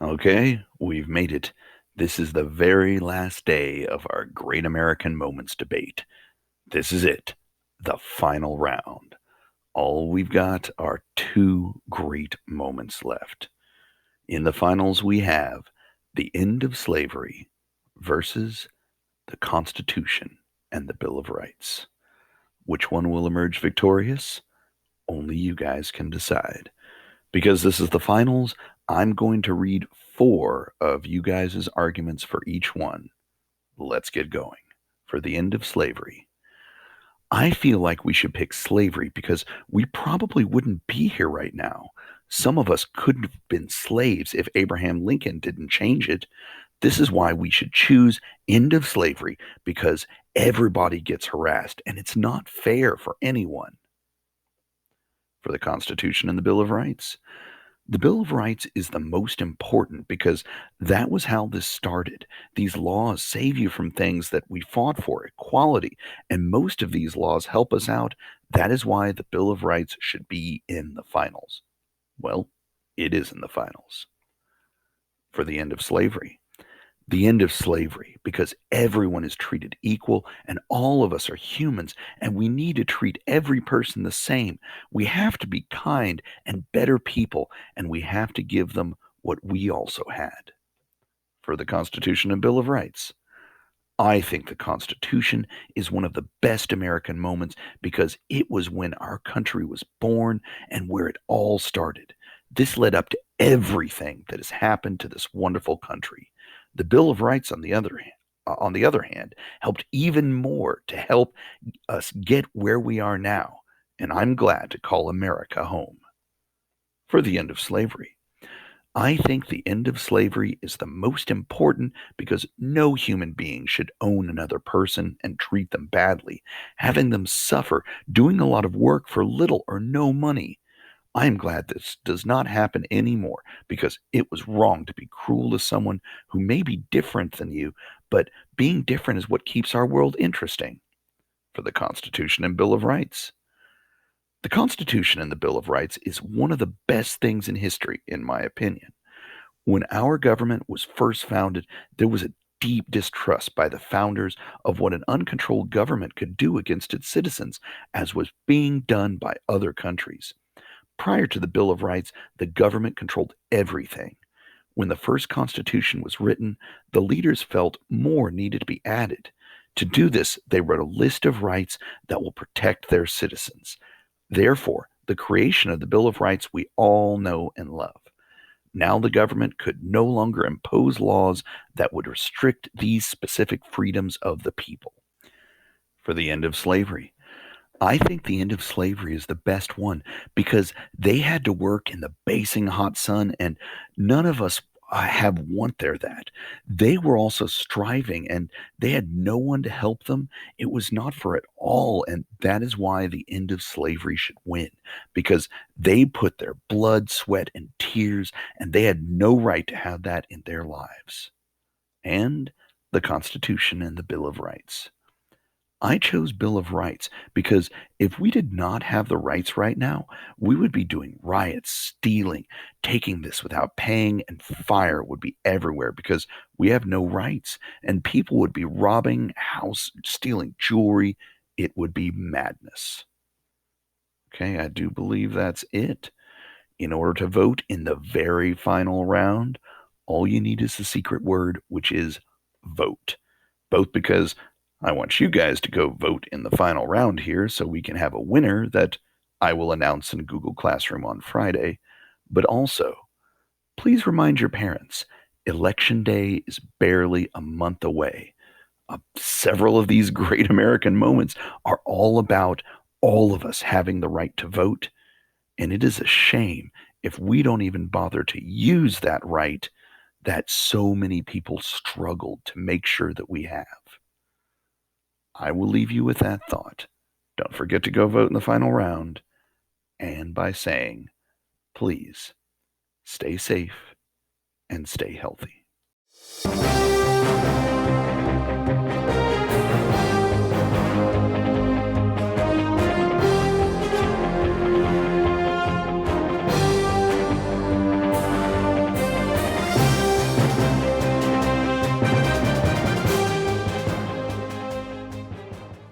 Okay, we've made it. This is the very last day of our Great American Moments debate. This is it, the final round. All we've got are two great moments left. In the finals, we have the end of slavery versus the Constitution and the Bill of Rights. Which one will emerge victorious? Only you guys can decide. Because this is the finals, I'm going to read four of you guys' arguments for each one. Let's get going. For the end of slavery, I feel like we should pick slavery because we probably wouldn't be here right now. Some of us couldn't have been slaves if Abraham Lincoln didn't change it. This is why we should choose end of slavery because everybody gets harassed and it's not fair for anyone. For the Constitution and the Bill of Rights, the Bill of Rights is the most important because that was how this started. These laws save you from things that we fought for, equality, and most of these laws help us out. That is why the Bill of Rights should be in the finals. Well, it is in the finals. For the end of slavery, the end of slavery because everyone is treated equal and all of us are humans and we need to treat every person the same. We have to be kind and better people and we have to give them what we also had. For the Constitution and Bill of Rights, I think the Constitution is one of the best American moments because it was when our country was born and where it all started. This led up to everything that has happened to this wonderful country. The Bill of Rights, on the other hand, helped even more to help us get where we are now, and I'm glad to call America home. For the end of slavery, I think the end of slavery is the most important because no human being should own another person and treat them badly, having them suffer, doing a lot of work for little or no money. I am glad this does not happen anymore because it was wrong to be cruel to someone who may be different than you, but being different is what keeps our world interesting. For the Constitution and Bill of Rights, the Constitution and the Bill of Rights is one of the best things in history, in my opinion. When our government was first founded, there was a deep distrust by the founders of what an uncontrolled government could do against its citizens, as was being done by other countries. Prior to the Bill of Rights, the government controlled everything. When the first Constitution was written, the leaders felt more needed to be added. To do this, they wrote a list of rights that will protect their citizens. Therefore, the creation of the Bill of Rights we all know and love. Now the government could no longer impose laws that would restrict these specific freedoms of the people. For the end of slavery, I think the end of slavery is the best one because they had to work in the basing hot sun, and none of us have want their that. They were also striving, and they had no one to help them. It was not for it all, and that is why the end of slavery should win because they put their blood, sweat, and tears, and they had no right to have that in their lives. And the Constitution and the Bill of Rights. I chose Bill of Rights because if we did not have the rights right now, we would be doing riots, stealing, taking this without paying, and fire would be everywhere because we have no rights. And people would be robbing house, stealing jewelry. It would be madness. Okay, I do believe that's it. In order to vote in the very final round, all you need is the secret word, which is vote. Both because I want you guys to go vote in the final round here so we can have a winner that I will announce in Google Classroom on Friday. But also, please remind your parents Election Day is barely a month away. Several of these great American moments are all about all of us having the right to vote. And it is a shame if we don't even bother to use that right that so many people struggled to make sure that we have. I will leave you with that thought. Don't forget to go vote in the final round. And by saying, please stay safe and stay healthy.